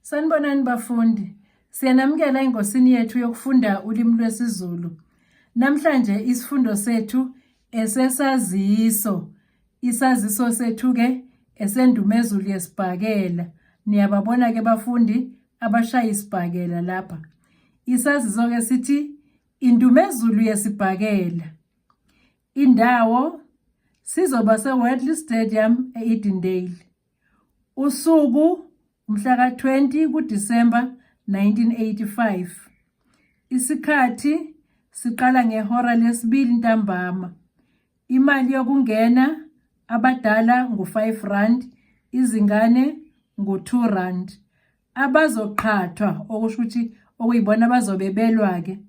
Sanibonani bafundi, siyanamukela engosini yethu yokufunda ulimi lwesiZulu. Namhlanje isifundo sethu esesaziso. Isaziso sethu ke esendumezulu yesibhakela. Niyababona ke bafundi abashaya isibhakela lapha. Isaziso ke sithi indumezulu yesibhakela. Indawo sizoba seWembley Stadium eEdendale. Usuku umhla ka-20 kuDisemba 1985. Isikhathi siqala ngehora lesibili ntambama. Imali yokungena abadala ngu5 izingane ngu2. Abazoqhathwa okusho ukuthi okuyibona abazobebelwa ke.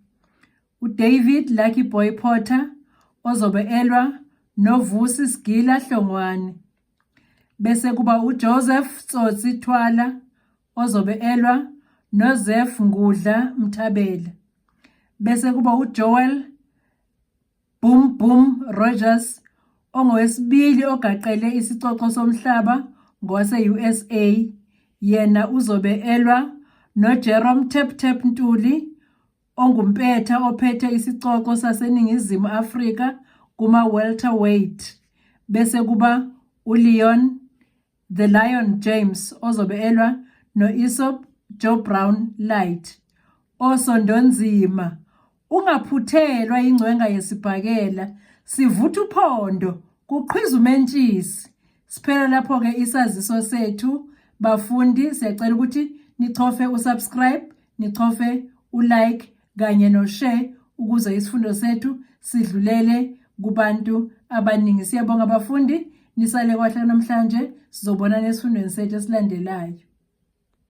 uDavid Lucky Boy Potter ozobe elwa noVusi Sigila Hlongwane. Bese kuba uJoseph Tsotsi Thwala ozobe elwa noZef Ngudla Mthabela. Bese kuba uJoel Boom Boom Rogers ongowesibili ogaqele isicoco somhlaba ngowase-USA. Yena uzobe elwa noJerome Tep Tep Ntuli ongumpetha ophethe isicoco saseNingizimu Afrika kuma-welterweight. Bese kuba uLeon The Lion James ozobe elwa no-Isop Joe Brown Light. Osondonzima, ungaphuthelwa ingcwenga yesibhakela, sivutha uphondo kuqhwiza umentshisi. Siphela lapho ke isaziso sethu bafundi. Siyacela ukuthi nichofe usubscribe, nichofe ulike kanye no-share ukuze isifundo sethu sidlulele kubantu abaningi. Siyabonga bafundi, nisale kwahle namhlanje. Sizobonana esifundweni sethu esilandelayo.